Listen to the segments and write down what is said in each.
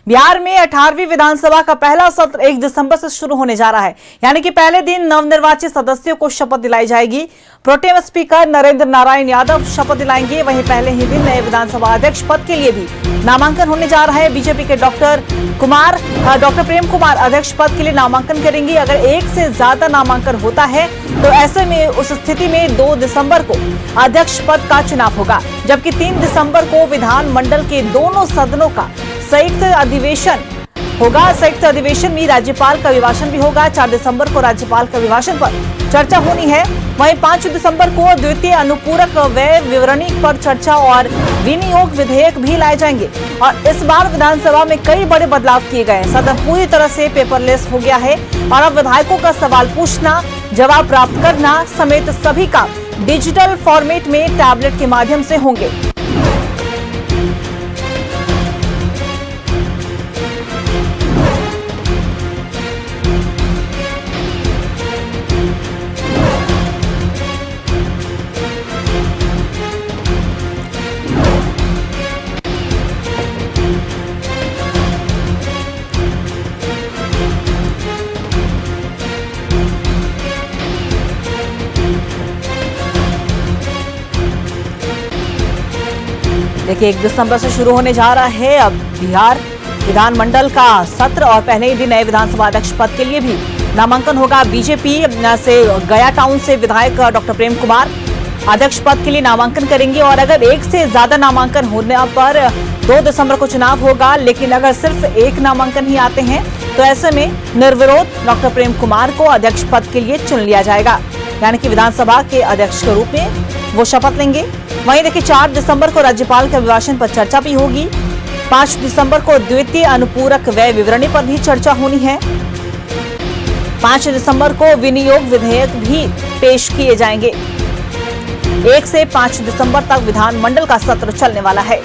बिहार में 18वीं विधानसभा का पहला सत्र 1 दिसंबर से शुरू होने जा रहा है। यानी कि पहले दिन नवनिर्वाचित सदस्यों को शपथ दिलाई जाएगी। प्रोटेम स्पीकर नरेंद्र नारायण यादव शपथ दिलाएंगे। वहीं पहले ही दिन नए विधानसभा अध्यक्ष पद के लिए भी नामांकन होने जा रहा है। बीजेपी के डॉक्टर प्रेम कुमार अध्यक्ष पद के लिए नामांकन करेंगे। अगर एक से ज्यादा नामांकन होता है तो ऐसे में उस स्थिति में 2 दिसंबर को अध्यक्ष पद का चुनाव होगा, जबकि 3 दिसंबर को विधानमंडल के दोनों सदनों का संयुक्त अधिवेशन होगा। संयुक्त अधिवेशन में राज्यपाल का अभिभाषण भी होगा। 4 दिसंबर को राज्यपाल के अभिभाषण पर चर्चा होनी है। वहीं 5 दिसंबर को द्वितीय अनुपूरक व्यय विवरणी पर चर्चा और विनियोग विधेयक भी लाए जाएंगे। और इस बार विधानसभा में कई बड़े बदलाव किए गए हैं। सदन पूरी तरह से पेपरलेस हो गया है और अब विधायकों का सवाल पूछना, जवाब प्राप्त करना समेत सभी काम डिजिटल फॉर्मेट में टैबलेट के माध्यम से होंगे। देखिए 1 दिसंबर से शुरू होने जा रहा है अब बिहार विधानमंडल का सत्र और पहले ही दिन नए विधानसभा अध्यक्ष पद के लिए भी नामांकन होगा। बीजेपी से गया टाउन से विधायक डॉक्टर प्रेम कुमार अध्यक्ष पद के लिए नामांकन करेंगे और अगर एक से ज्यादा नामांकन होने पर 2 दिसंबर को चुनाव होगा। लेकिन अगर सिर्फ एक नामांकन ही आते हैं तो ऐसे में निर्विरोध डॉक्टर प्रेम कुमार को अध्यक्ष पद के लिए चुन लिया जाएगा, यानी कि विधानसभा के अध्यक्ष के रूप में वो शपथ लेंगे। वहीं देखिए 4 दिसंबर को राज्यपाल के अभिभाषण पर चर्चा भी होगी। 5 दिसंबर को द्वितीय अनुपूरक व्यय विवरणी पर भी चर्चा होनी है। 5 दिसंबर को विनियोग विधेयक भी पेश किए जाएंगे। 1 से 5 दिसंबर तक विधानमंडल का सत्र चलने वाला है।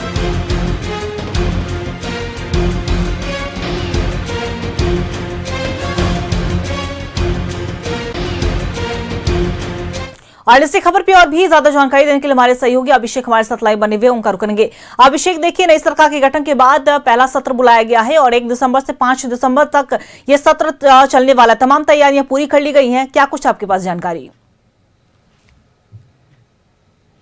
और इसी खबर पे और भी ज्यादा जानकारी देने के लिए हमारे सहयोगी अभिषेक हमारे साथ लाइव बने हुए उनका रुक करेंगे। अभिषेक, देखिए नई सरकार के गठन के बाद पहला सत्र बुलाया गया है और 1 दिसंबर से 5 दिसंबर तक ये सत्र चलने वाला। तमाम तैयारियां पूरी कर ली गई हैं, क्या कुछ आपके पास जानकारी?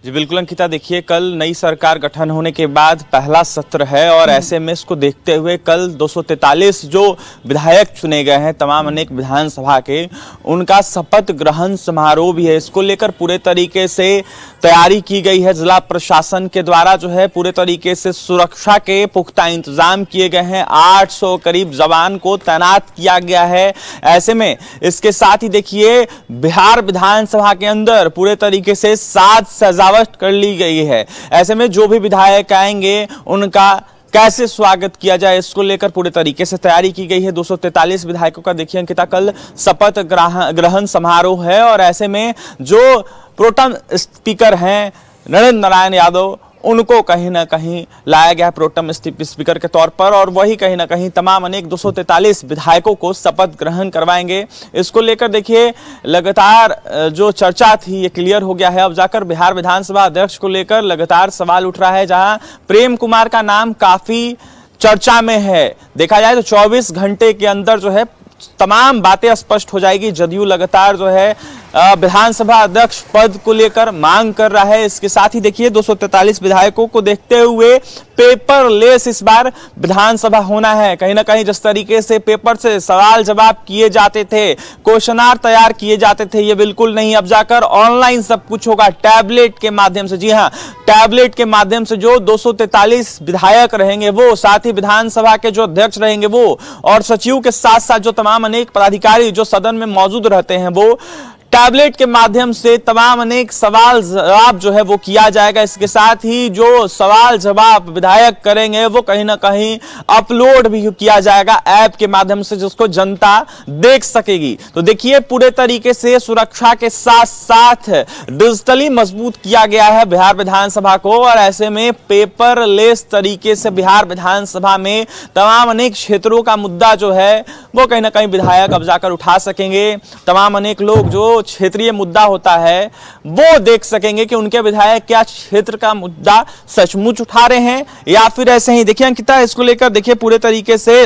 जी बिल्कुल अंकिता, देखिए कल नई सरकार गठन होने के बाद पहला सत्र है और ऐसे में इसको देखते हुए कल 243 जो विधायक चुने गए हैं तमाम अनेक विधानसभा के, उनका शपथ ग्रहण समारोह भी है। इसको लेकर पूरे तरीके से तैयारी की गई है। जिला प्रशासन के द्वारा जो है पूरे तरीके से सुरक्षा के पुख्ता इंतजाम किए गए हैं। 800 करीब जवान को तैनात किया गया है। ऐसे में इसके साथ ही देखिए बिहार विधानसभा के अंदर पूरे तरीके से साज सजावट कर ली गई है। ऐसे में जो भी विधायक आएंगे उनका कैसे स्वागत किया जाए, इसको लेकर पूरे तरीके से तैयारी की गई है। 243 विधायकों का देखिए अंकिता कल शपथ ग्रहण समारोह है और ऐसे में जो प्रोटेम स्पीकर हैं नरेंद्र नारायण यादव, उनको कहीं ना कहीं लाया गया प्रोटेम स्पीकर के तौर पर और वही कहीं ना कहीं तमाम अनेक 243 विधायकों को शपथ ग्रहण करवाएंगे। इसको लेकर देखिए लगातार जो चर्चा थी ये क्लियर हो गया है। अब जाकर बिहार विधानसभा अध्यक्ष को लेकर लगातार सवाल उठ रहा है, जहां प्रेम कुमार का नाम काफी चर्चा में है। देखा जाए तो 24 घंटे के अंदर जो है तमाम बातें स्पष्ट हो जाएगी। जदयू लगातार जो है विधानसभा अध्यक्ष पद को लेकर मांग कर रहा है। इसके साथ ही देखिए 243 विधायकों को देखते हुए पेपरलेस इस बार विधानसभा होना है। कहीं ना कहीं जिस तरीके से पेपर से सवाल जवाब किए जाते थे, क्वेश्चनार तैयार किए जाते थे, ये बिल्कुल नहीं। अब जाकर ऑनलाइन सब कुछ होगा टैबलेट के माध्यम से। जी हाँ, टैबलेट के माध्यम से जो 243 विधायक रहेंगे वो, साथ ही विधानसभा के जो अध्यक्ष रहेंगे वो, और सचिव के साथ साथ जो तमाम अनेक पदाधिकारी जो सदन में मौजूद रहते हैं वो टैबलेट के माध्यम से तमाम अनेक सवाल जवाब जो है वो किया जाएगा। इसके साथ ही जो सवाल जवाब विधायक करेंगे वो कहीं ना कहीं अपलोड भी किया जाएगा ऐप के माध्यम से, जिसको जनता देख सकेगी। तो देखिए पूरे तरीके से सुरक्षा के साथ साथ डिजिटली मजबूत किया गया है बिहार विधानसभा को और ऐसे में पेपरलेस तरीके से बिहार विधानसभा में तमाम अनेक क्षेत्रों का मुद्दा जो है वो कहीं ना कहीं विधायक अब जाकर उठा सकेंगे। तमाम अनेक लोग जो जो क्षेत्रीय मुद्दा होता है वो देख सकेंगे कि उनके विधायक क्या क्षेत्र का मुद्दा सचमुच उठा रहे हैं या फिर ऐसे ही। देखिए अंकिता, इसको लेकर देखिए पूरे तरीके से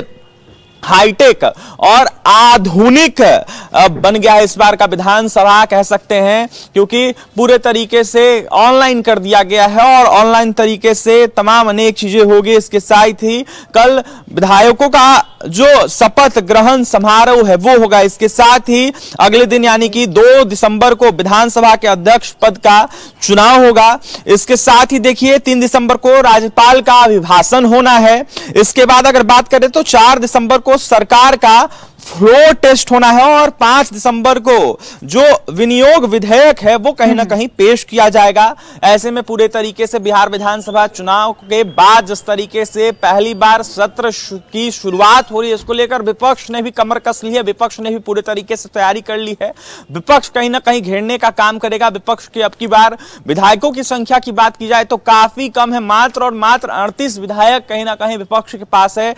हाईटेक और आधुनिक बन गया है इस बार का विधानसभा कह सकते हैं, क्योंकि पूरे तरीके से ऑनलाइन कर दिया गया है और ऑनलाइन तरीके से तमाम अनेक चीजें होगी। इसके साथ ही कल विधायकों का जो शपथ ग्रहण समारोह है वो होगा। इसके साथ ही अगले दिन यानी कि 2 दिसंबर को विधानसभा के अध्यक्ष पद का चुनाव होगा। इसके साथ ही देखिए 3 दिसंबर को राज्यपाल का अभिभाषण होना है। इसके बाद अगर बात करें तो 4 दिसंबर को सरकार का फ्लोर टेस्ट होना है और 5 दिसंबर को जो विनियोग विधेयक है वो कहीं ना कहीं पेश किया जाएगा। ऐसे में पूरे तरीके से बिहार विधानसभा चुनाव के बाद जिस तरीके से पहली बार सत्र की शुरुआत हो रही है, इसको लेकर विपक्ष ने भी कमर कस ली है, विपक्ष ने भी पूरे तरीके से तैयारी कर ली है। विपक्ष कहीं ना कहीं घेरने का काम करेगा। विपक्ष की अब की बार विधायकों की संख्या की बात की जाए तो काफी कम है, मात्र और मात्र 38 विधायक कहीं ना कहीं विपक्ष के पास है।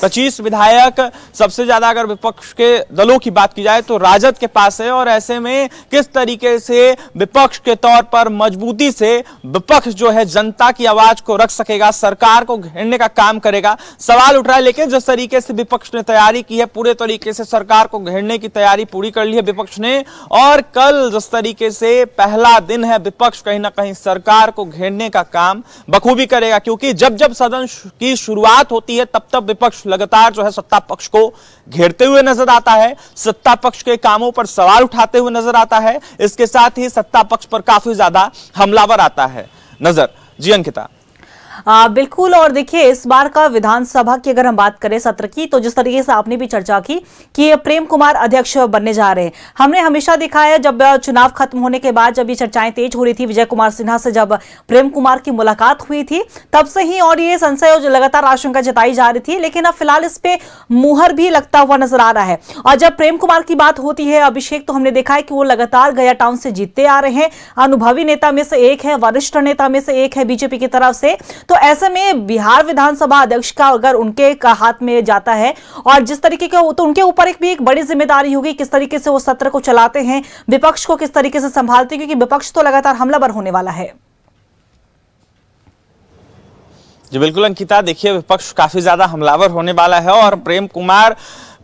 25 विधायक सबसे ज्यादा अगर विपक्ष के दलों की बात की जाए तो राजद के पास है। और ऐसे में किस तरीके से विपक्ष के तौर पर मजबूती से विपक्ष जो है जनता की आवाज को रख सकेगा, सरकार को घेरने का काम करेगा, सवाल उठ रहा है। लेकिन जिस तरीके से विपक्ष ने तैयारी की है, पूरे तरीके से सरकार को घेरने की तैयारी पूरी कर ली है विपक्ष ने। और कल जिस तरीके से पहला दिन है, विपक्ष कहीं ना कहीं सरकार को घेरने का काम बखूबी करेगा, क्योंकि जब जब सदन की शुरुआत होती है तब तब विपक्ष लगातार जो है सत्ता पक्ष को घेरते हुए नजर आता है, सत्ता पक्ष के कामों पर सवाल उठाते हुए नजर आता है। इसके साथ ही सत्ता पक्ष पर काफी ज्यादा हमलावर आता है नजर। जी अंकिता। बिल्कुल। और देखिए इस बार का विधानसभा की अगर हम बात करें सत्र की, तो जिस तरीके से आपने भी चर्चा की कि प्रेम कुमार अध्यक्ष बनने जा रहे हैं, हमने हमेशा देखा है जब चुनाव खत्म होने के बाद जब ये चर्चाएं तेज हो रही थी, विजय कुमार सिन्हा से जब प्रेम कुमार की मुलाकात हुई थी तब से ही, और ये संशय लगातार आशंका जताई जा रही थी, लेकिन अब फिलहाल इस पे मुहर भी लगता हुआ नजर आ रहा है। और जब प्रेम कुमार की बात होती है, अभिषेक, तो हमने देखा है कि वो लगातार गया टाउन से जीतते आ रहे हैं, अनुभवी नेता में से एक है, वरिष्ठ नेता में से एक है बीजेपी की तरफ से। तो ऐसे में बिहार विधानसभा अध्यक्ष का अगर उनके हाथ में जाता है और जिस तरीके का, तो उनके ऊपर एक बड़ी जिम्मेदारी होगी किस तरीके से वो सत्र को चलाते हैं, विपक्ष को किस तरीके से संभालते हैं, क्योंकि विपक्ष तो लगातार हमलावर होने वाला है। जी बिल्कुल अंकिता, देखिए विपक्ष काफी ज्यादा हमलावर होने वाला है और प्रेम कुमार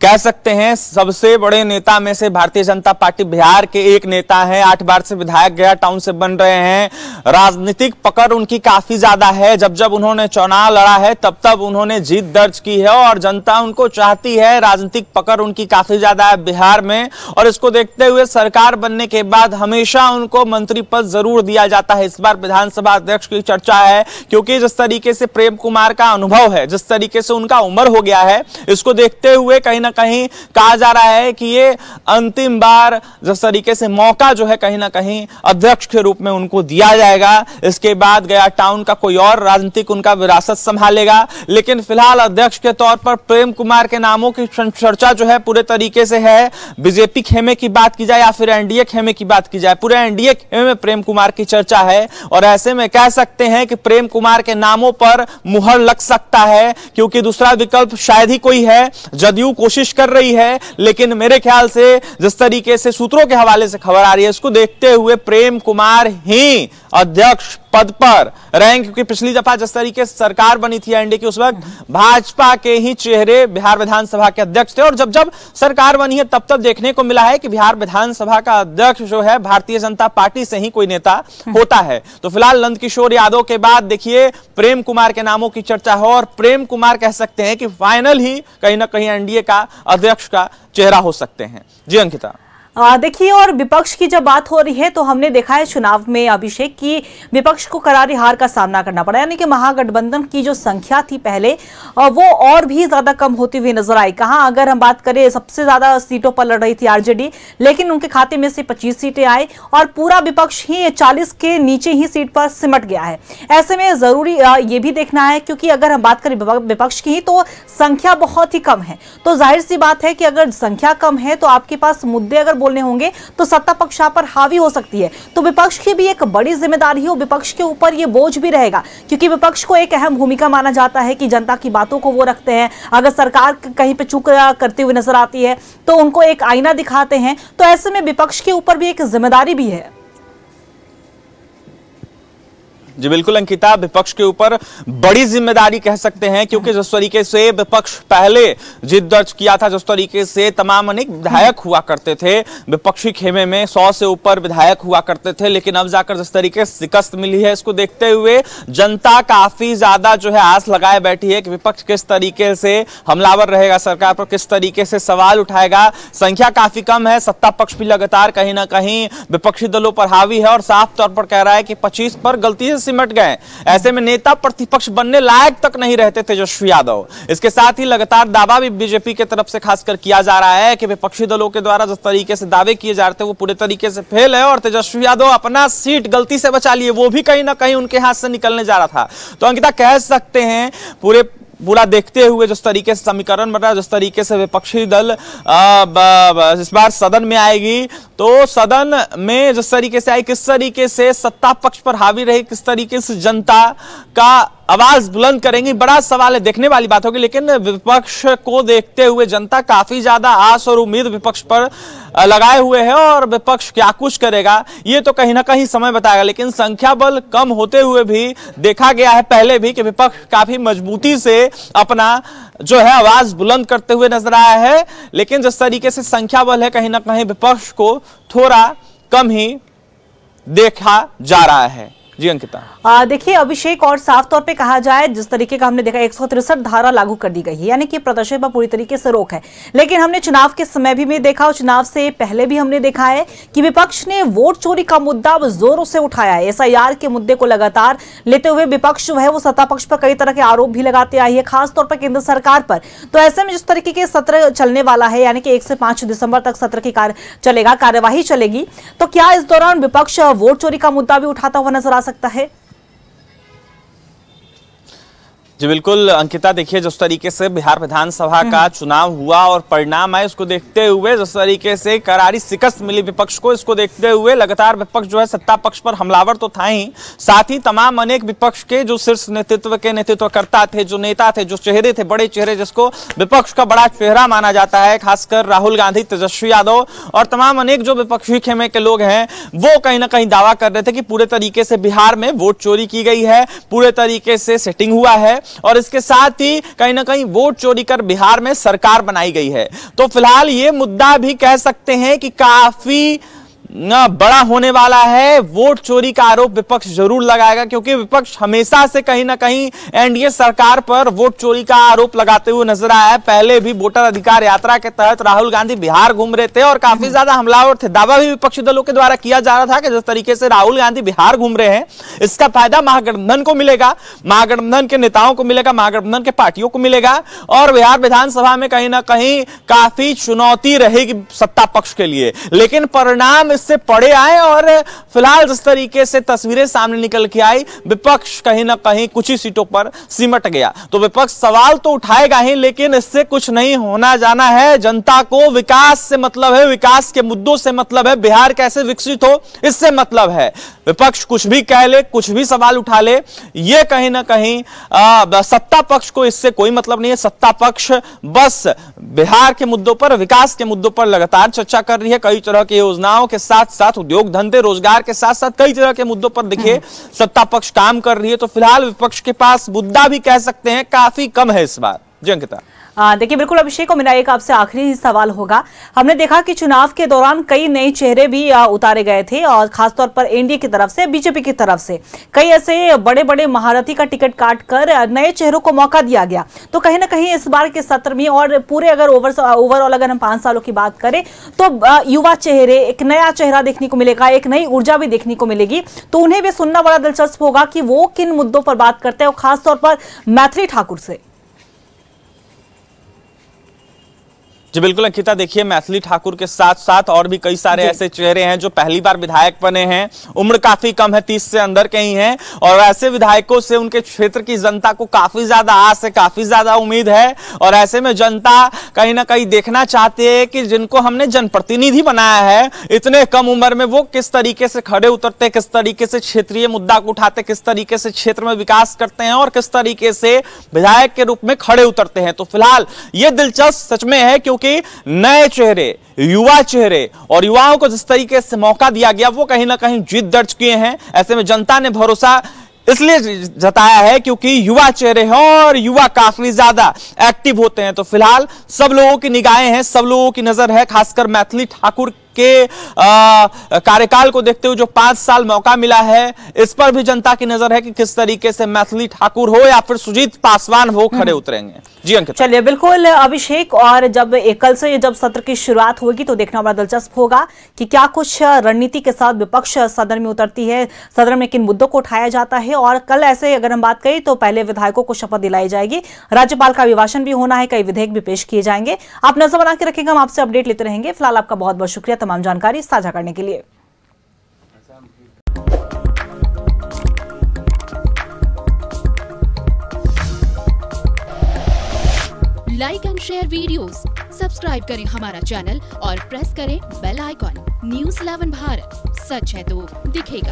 कह सकते हैं सबसे बड़े नेता में से भारतीय जनता पार्टी बिहार के एक नेता हैं। 8 बार से विधायक गया टाउन से बन रहे हैं। राजनीतिक पकड़ उनकी काफी ज्यादा है। जब जब उन्होंने चुनाव लड़ा है तब तब उन्होंने जीत दर्ज की है और जनता उनको चाहती है। राजनीतिक पकड़ उनकी काफी ज्यादा है बिहार में, और इसको देखते हुए सरकार बनने के बाद हमेशा उनको मंत्री पद जरूर दिया जाता है। इस बार विधानसभा अध्यक्ष की चर्चा है, क्योंकि जिस तरीके से प्रेम कुमार का अनुभव है, जिस तरीके से उनका उम्र हो गया है, इसको देखते हुए कहीं ना कहीं कहा जा रहा है कि ये अंतिम बार जिस तरीके से मौका जो है कहीं ना कहीं अध्यक्ष के रूप में उनको दिया जाएगा। इसके बाद गया टाउन का कोई और राजनीतिक उनका विरासत संभालेगा, लेकिन फिलहाल अध्यक्ष के तौर पर प्रेम कुमार के नामों की चर्चा जो है पूरे तरीके से है। बीजेपी खेमे की बात की जाए या फिर एनडीए खेमे की बात की जाए, पूरे एनडीए खेमे में प्रेम कुमार की चर्चा है। और ऐसे में कह सकते हैं कि प्रेम कुमार के नामों पर मुहर लग सकता है, क्योंकि दूसरा विकल्प शायद ही कोई है। जदयू कोशिश कर रही है, लेकिन मेरे ख्याल से जिस तरीके से सूत्रों के हवाले से खबर आ रही है, इसको देखते हुए प्रेम कुमार ही अध्यक्ष पद पर रहेंगे, क्योंकि पिछली दफा जिस तरीके से सरकार बनी थी एनडीए की, उस वक्त भाजपा के ही चेहरे बिहार विधानसभा के अध्यक्ष थे। और जब जब सरकार बनी है तब तब देखने को मिला है कि बिहार विधानसभा का अध्यक्ष जो है भारतीय जनता पार्टी से ही कोई नेता होता है। तो फिलहाल नंदकिशोर यादव के बाद देखिए प्रेम कुमार के नामों की चर्चा हो, और प्रेम कुमार कह सकते हैं कि फाइनल ही कहीं ना कहीं एनडीए का अध्यक्ष का चेहरा हो सकते हैं। जी अंकिता। देखिए, और विपक्ष की जब बात हो रही है तो हमने देखा है चुनाव में अभिषेक की विपक्ष को करारी हार का सामना करना पड़ा, यानी कि महागठबंधन की जो संख्या थी पहले वो और भी ज्यादा कम होती हुई नजर आई। कहां अगर हम बात करें सबसे ज्यादा सीटों पर लड़ रही थी आरजेडी, लेकिन उनके खाते में से 25 सीटें आई और पूरा विपक्ष ही 40 के नीचे ही सीट पर सिमट गया है। ऐसे में जरूरी ये भी देखना है, क्योंकि अगर हम बात करें विपक्ष की तो संख्या बहुत ही कम है, तो जाहिर सी बात है कि अगर संख्या कम है तो आपके पास मुद्दे अगर बोलने होंगे तो सत्ता पक्ष पर हावी हो सकती है। तो विपक्ष की भी एक बड़ी जिम्मेदारी है और विपक्ष के ऊपर ये बोझ भी रहेगा, क्योंकि विपक्ष को एक अहम भूमिका माना जाता है कि जनता की बातों को वो रखते हैं। अगर सरकार कहीं पे चूक करते हुए नजर आती है तो उनको एक आईना दिखाते हैं। तो ऐसे में विपक्ष के ऊपर भी एक जिम्मेदारी भी है। जी बिल्कुल अंकिता, विपक्ष के ऊपर बड़ी जिम्मेदारी कह सकते हैं, क्योंकि जिस तरीके से विपक्ष पहले जिद दर्ज किया था, जिस तरीके से तमाम अनेक विधायक हुआ करते थे विपक्षी खेमे में, 100 से ऊपर विधायक हुआ करते थे, लेकिन अब जाकर जिस तरीके से शिकस्त मिली है, इसको देखते हुए जनता काफी ज्यादा जो है आस लगाए बैठी है कि विपक्ष किस तरीके से हमलावर रहेगा, सरकार पर किस तरीके से सवाल उठाएगा। संख्या काफी कम है, सत्ता पक्ष भी लगातार कहीं ना कहीं विपक्षी दलों पर हावी है और साफ तौर पर कह रहा है कि 25 पर गलती से सिमट गए। ऐसे में नेता प्रतिपक्ष बनने लायक तक नहीं रहते तेजस्वी यादव। इसके साथ ही लगातार दावा भी बीजेपी की तरफ से खासकर किया जा रहा है कि विपक्षी दलों के द्वारा जिस तरीके से दावे किए जा रहे थे वो पूरे तरीके से फेल है और तेजस्वी यादव अपना सीट गलती से बचा लिए, वो भी कहीं ना कहीं उनके हाथ से निकलने जा रहा था। तो अंकिता कह सकते हैं पूरा देखते हुए जिस तरीके से समीकरण बन रहा है, जिस तरीके से विपक्षी दल इस बार सदन में आएगी, तो सदन में जिस तरीके से आई, किस तरीके से सत्ता पक्ष पर हावी रही, किस तरीके से जनता का आवाज बुलंद करेंगी, बड़ा सवाल है, देखने वाली बात होगी। लेकिन विपक्ष को देखते हुए जनता काफी ज्यादा आस और उम्मीद विपक्ष पर लगाए हुए है और विपक्ष क्या कुछ करेगा ये तो कहीं ना कहीं समय बताएगा। लेकिन संख्या बल कम होते हुए भी देखा गया है पहले भी कि विपक्ष काफी मजबूती से अपना जो है आवाज बुलंद करते हुए नजर आया है। लेकिन जिस तरीके से संख्या बल है, कहीं ना कहीं विपक्ष को थोड़ा कम ही देखा जा रहा है। जी अंकिता, देखिए अभिषेक, और साफ तौर पे कहा जाए जिस तरीके का हमने देखा 163 धारा लागू कर दी गई है, यानी कि प्रदर्शन पर पूरी तरीके से रोक है। लेकिन हमने चुनाव के समय भी देखा और चुनाव से पहले भी हमने देखा है कि विपक्ष ने वोट चोरी का मुद्दा जोरों से उठाया है। SIR के मुद्दे को लगातार लेते हुए विपक्ष जो है वो सत्ता पक्ष पर कई तरह के आरोप भी लगाते आई है, खासतौर पर केंद्र सरकार पर। तो ऐसे में जिस तरीके के सत्र चलने वाला है, यानी कि 1 से 5 दिसंबर तक सत्र की कार्यवाही चलेगी, तो क्या इस दौरान विपक्ष वोट चोरी का मुद्दा भी उठाता हुआ नजर आ सकता है? जी बिल्कुल अंकिता, देखिए जिस तरीके से बिहार विधानसभा का चुनाव हुआ और परिणाम आए, उसको देखते हुए जिस तरीके से करारी शिकस्त मिली विपक्ष को, इसको देखते हुए लगातार विपक्ष जो है सत्ता पक्ष पर हमलावर तो था ही, साथ ही तमाम अनेक विपक्ष के जो शीर्ष नेतृत्व के नेतृत्वकर्ता थे, जो नेता थे, जो चेहरे थे, बड़े चेहरे जिसको विपक्ष का बड़ा चेहरा माना जाता है, खासकर राहुल गांधी, तेजस्वी यादव और तमाम अनेक जो विपक्षी खेमे के लोग हैं, वो कहीं ना कहीं दावा कर रहे थे कि पूरे तरीके से बिहार में वोट चोरी की गई है, पूरे तरीके से सेटिंग हुआ है और इसके साथ ही कहीं ना कहीं वोट चोरी कर बिहार में सरकार बनाई गई है। तो फिलहाल ये मुद्दा भी कह सकते हैं कि काफी बड़ा होने वाला है। वोट चोरी का आरोप विपक्ष जरूर लगाएगा, क्योंकि विपक्ष हमेशा से कहीं ना कहीं एनडीए सरकार पर वोट चोरी का आरोप लगाते हुए नजर आया है। पहले भी वोटर अधिकार यात्रा के तहत राहुल गांधी बिहार घूम रहे थे और काफी ज्यादा हमलावर थे। दावा भी विपक्षी दलों के द्वारा किया जा रहा था कि जिस तरीके से राहुल गांधी बिहार घूम रहे हैं, इसका फायदा महागठबंधन को मिलेगा, महागठबंधन के नेताओं को मिलेगा, महागठबंधन के पार्टियों को मिलेगा और बिहार विधानसभा में कहीं ना कहीं काफी चुनौती रहेगी सत्ता पक्ष के लिए। लेकिन परिणाम से पड़े आए और फिलहाल जिस तरीके से तस्वीरें सामने निकल के आई, विपक्ष कहीं ना कहीं कुछ ही सीटों पर सिमट गया। तो विपक्ष सवाल तो उठाएगा ही, लेकिन इससे कुछ नहीं होना जाना है। जनता को विकास से मतलब है, विकास के मुद्दों से मतलब है, बिहार कैसे विकसित हो इससे मतलब है। विपक्ष कुछ भी कह ले, कुछ भी सवाल उठा ले, ये कहीं ना कहीं सत्ता पक्ष को इससे कोई मतलब नहीं है। सत्ता पक्ष बस बिहार के मुद्दों पर, विकास के मुद्दों पर लगातार चर्चा कर रही है। कई तरह की योजनाओं के साथ साथ उद्योग धंधे, रोजगार के साथ साथ कई तरह के मुद्दों पर देखिए सत्ता पक्ष काम कर रही है। तो फिलहाल विपक्ष के पास मुद्दा भी कह सकते हैं काफी कम है इस बार। जी अंकिता, देखिए बिल्कुल अभिषेक, को मेरा एक आपसे आखिरी सवाल होगा। हमने देखा कि चुनाव के दौरान कई नए चेहरे भी उतारे गए थे और खासतौर पर एनडीए की तरफ से, बीजेपी की तरफ से कई ऐसे बड़े बड़े महारथी का टिकट काट कर नए चेहरों को मौका दिया गया। तो कहीं ना कहीं इस बार के सत्र में और पूरे अगर ओवरऑल अगर हम 5 सालों की बात करें तो युवा चेहरे, एक नया चेहरा देखने को मिलेगा, एक नई ऊर्जा भी देखने को मिलेगी। तो उन्हें भी सुनना बड़ा दिलचस्प होगा कि वो किन मुद्दों पर बात करते हैं और खासतौर पर मैथिली ठाकुर से। जी बिल्कुल अंकिता, देखिए मैथिली ठाकुर के साथ साथ और भी कई सारे ऐसे चेहरे हैं जो पहली बार विधायक बने हैं, उम्र काफी कम है, 30 से अंदर के ही हैं, और ऐसे विधायकों से उनके क्षेत्र की जनता को काफी ज्यादा आस है, काफी ज्यादा उम्मीद है। और ऐसे में जनता कहीं ना कहीं देखना चाहती है कि जिनको हमने जनप्रतिनिधि बनाया है इतने कम उम्र में, वो किस तरीके से खड़े उतरते, किस तरीके से क्षेत्रीय मुद्दा को उठाते, किस तरीके से क्षेत्र में विकास करते हैं और किस तरीके से विधायक के रूप में खड़े उतरते हैं। तो फिलहाल ये दिलचस्प सच में है, क्योंकि नए चेहरे, युवा चेहरे और युवाओं को जिस तरीके से मौका दिया गया वो कहीं ना कहीं जीत दर्ज किए हैं। ऐसे में जनता ने भरोसा इसलिए जताया है क्योंकि युवा चेहरे हैं और युवा काफी ज्यादा एक्टिव होते हैं। तो फिलहाल सब लोगों की निगाहें हैं, सब लोगों की नजर है, खासकर मैथिली ठाकुर के कार्यकाल को देखते हुए जो 5 साल मौका मिला है, इस पर भी जनता की नजर है कि किस तरीके से मैथिली ठाकुर हो या फिर सुजीत पासवान हो खड़े उतरेंगे। जी अंकिता। चलिए बिल्कुल अभिषेक, और जब कल से जब सत्र की शुरुआत होगी तो देखना बड़ा दिलचस्प होगा कि क्या कुछ रणनीति के साथ विपक्ष सदन में उतरती है, सदन में किन मुद्दों को उठाया जाता है। और कल ऐसे अगर हम बात करें तो पहले विधायकों को शपथ दिलाई जाएगी, राज्यपाल का अभिभाषण भी होना है, कई विधेयक भी पेश किए जाएंगे। आप नजर बना के रखेंगे, हम आपसे अपडेट लेते रहेंगे। फिलहाल आपका बहुत बहुत शुक्रिया तमाम जानकारी साझा करने के लिए। Like and share videos, subscribe करें हमारा चैनल और प्रेस करें बेल आइकॉन। न्यूज़ 11 भारत, सच है तो दिखेगा।